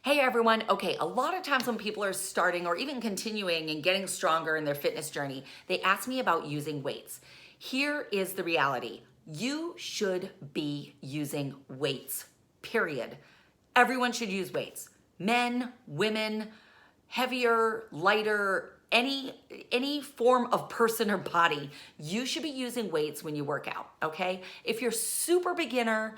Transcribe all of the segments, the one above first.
Hey everyone. Okay, a lot of times when people are starting or even continuing and getting stronger in their fitness journey, they ask me about using weights. Here is the reality. You should be using weights, period. Everyone should use weights. Men, women, heavier, lighter, any form of person or body, you should be using weights when you work out, okay? If you're super beginner,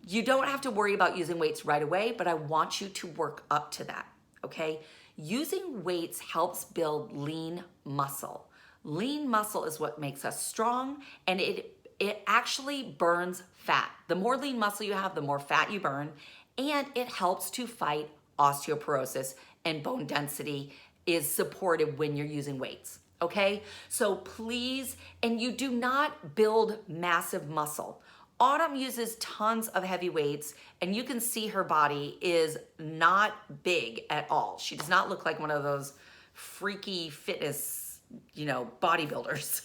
you don't have to worry about using weights right away, but I want you to work up to that, okay? Using weights helps build lean muscle. Lean muscle is what makes us strong, and it actually burns fat. The more lean muscle you have, the more fat you burn, and it helps to fight osteoporosis, and bone density is supported when you're using weights, okay? So please, and you do not build massive muscle. Autumn uses tons of heavy weights, and you can see her body is not big at all. She does not look like one of those freaky fitness, bodybuilders.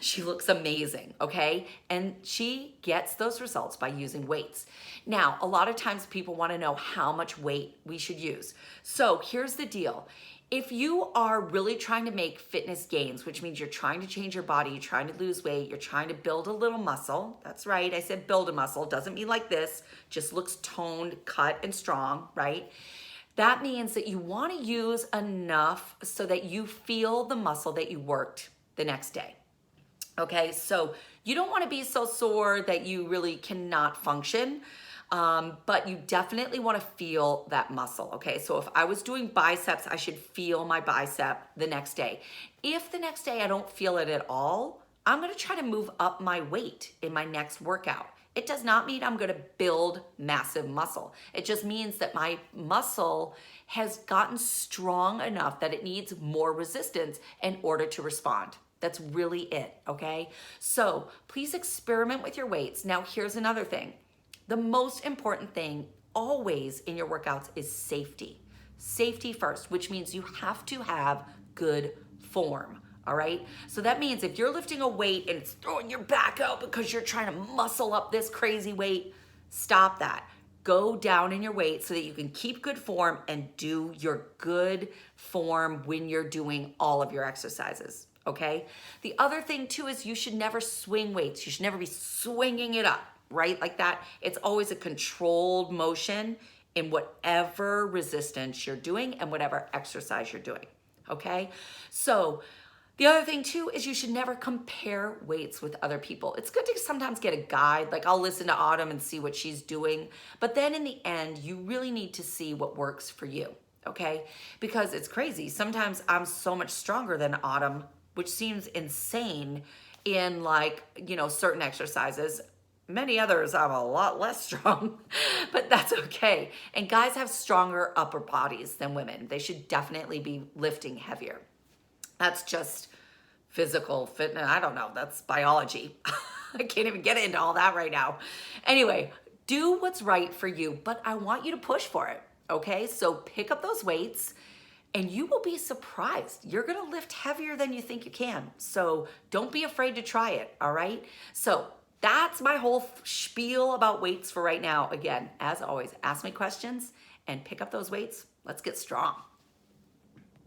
She looks amazing, okay? And she gets those results by using weights. Now, a lot of times people want to know how much weight we should use. So here's the deal. If you are really trying to make fitness gains, which means you're trying to change your body, you're trying to lose weight, you're trying to build a little muscle. That's right, I said build a muscle. Doesn't mean like this, just looks toned, cut, and strong, right? That means that you want to use enough so that you feel the muscle that you worked the next day. Okay, so you don't want to be so sore that you really cannot function. But you definitely want to feel that muscle, okay? So if I was doing biceps, I should feel my bicep the next day. If the next day I don't feel it at all, I'm gonna try to move up my weight in my next workout. It does not mean I'm gonna build massive muscle. It just means that my muscle has gotten strong enough that it needs more resistance in order to respond. That's really it, okay? So please experiment with your weights. Now here's another thing. The most important thing always in your workouts is safety. Safety first, which means you have to have good form, all right? So that means if you're lifting a weight and it's throwing your back out because you're trying to muscle up this crazy weight, stop that. Go down in your weight so that you can keep good form and do your good form when you're doing all of your exercises, okay? The other thing too is you should never swing weights. You should never be swinging it up, right? Like that. It's always a controlled motion in whatever resistance you're doing and whatever exercise you're doing, okay? So the other thing too is you should never compare weights with other people. It's good to sometimes get a guide, like I'll listen to Autumn and see what she's doing, but then in the end, you really need to see what works for you, okay? Because it's crazy. Sometimes I'm so much stronger than Autumn, which seems insane in certain exercises. Many others I'm a lot less strong, but that's okay. And guys have stronger upper bodies than women. They should definitely be lifting heavier. That's just physical fitness. I don't know. That's biology. I can't even get into all that right now. Anyway, do what's right for you, but I want you to push for it, okay? So pick up those weights and you will be surprised. You're gonna lift heavier than you think you can. So don't be afraid to try it, all right? So that's my whole spiel about weights for right now. Again, as always, ask me questions and pick up those weights. Let's get strong.